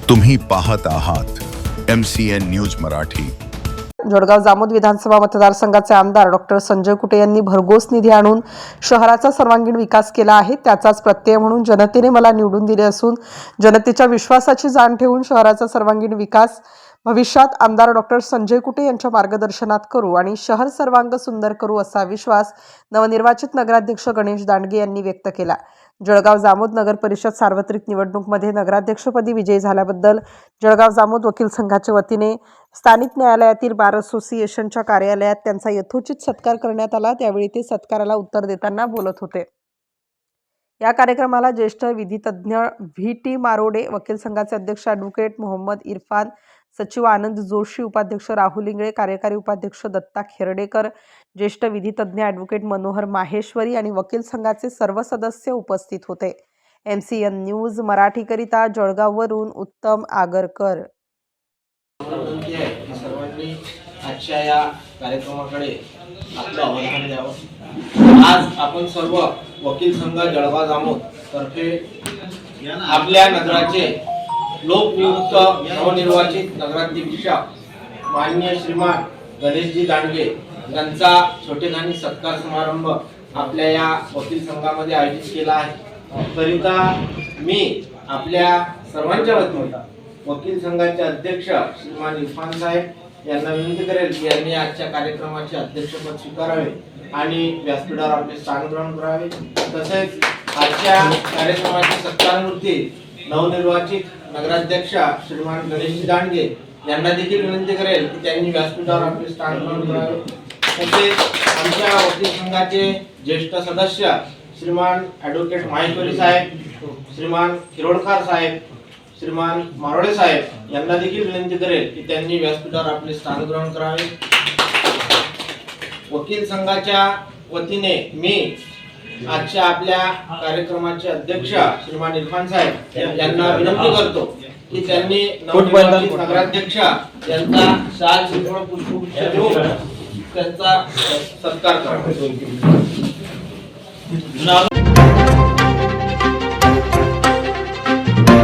तुम्ही पाहत आहात MCN न्यूज मराठी। जळगाव जामोद विधानसभा मतदारसंघाचे आमदार डॉक्टर संजय कुटे यांनी भरघोस निधी आणून शहराचा सर्वांगीण विकास केला आहे। त्याचाच प्रत्यय म्हणून जनतेने मला निवडून दिले असून जनतेच्या विश्वासाची जाण ठेवून शहराचा सर्वांगीण विकास भविष्यात आमदार डॉक्टर संजय कुटे यांच्या मार्गदर्शनात करू आणि शहर सर्वांग सुंदर करू असा विश्वास नवनिर्वाचित नगराध्यक्ष गणेश दांडगे यांनी व्यक्त केला। जळगाव जामोद नगर परिषद सार्वत्रिक निवडणूकमध्ये नगराध्यक्षपदी विजयी झाल्याबद्दल जळगाव जामोद वकील संघाच्या वतीने स्थानिक न्यायालयातील बार असोसिएशनच्या कार्यालयात त्यांचा यथोचित सत्कार करण्यात आला। त्यावेळी ते सत्काराला उत्तर देताना बोलत होते। या कार्यक्रमाला ज्येष्ठ विधितज्ञ VT मारोडे, वकील संघाचे अध्यक्ष ॲडव्होकेट मोहम्मद इरफान, सचिव आनंद जोशी, उपाध्यक्ष राहुल इंगळे, कार्यकारी उपाध्यक्ष दत्ता खेर्डेकर, ज्येष्ठ विधितज्ञ ॲडव्होकेट मनोहर माहेश्वरी आणि वकील संघाचे सर्व सदस्य उपस्थित होते। MCN न्यूज मराठीकरिता जळगाववरून उत्तम आगरकर। सर्वांनी आजच्या या कार्यक्रमाकडे आपलं अवधान द्यावं। आज आपण सर्व वकील संघ जळगाव जामोद तर्फे आपल्या नगराचे लोकनियुक्त नवनिर्वाचित नगराध्यक्ष माननीय श्रीमान गणेशजी दांडगे यांचा छोटेखानी सत्कार समारंभ आपल्या या वकील संघामध्ये आयोजित केला आहे। करिता मी आपल्या सर्वांच्या वतीने वकील संघाचे अध्यक्ष श्रीमान इरफान साहेब यांना विनंती करेल की यांनी आजच्या कार्यक्रमाचे अध्यक्षपद स्वीकारावे आणि व्यासपीठावर आपले स्थान ग्रहण करावे। तसेच आजच्या कार्यक्रमाची सत्कारमूर्ती नवनिर्वाचित नगराध्यक्ष श्रीमान गणेशजी दांडगे यांना देखील विनंती करेल की त्यांनी व्यासपीठावर आपले स्थान ग्रहण करावे। तसेच आमच्या वकील संघाचे ज्येष्ठ सदस्य श्रीमान ॲडव्होकेट माहेश्वरी साहेब, श्रीमान खिरोडकर साहेब, श्रीमान मारोडे साहेब यांना देखील विनंती करेल की त्यांनी व्यासपीठावर आपले स्थान ग्रहण करावे। वकील संघाच्या वतीने मी आजच्या आपल्या कार्यक्रमाचे अध्यक्ष श्रीमान इरफान साहेब यांना विनंती करतो की त्यांनी नवनिर्वाचित नगराध्यक्ष यांचा शाल श्रीफळ पुष्पगुच्छ देऊन त्यांचा सत्कार करावा।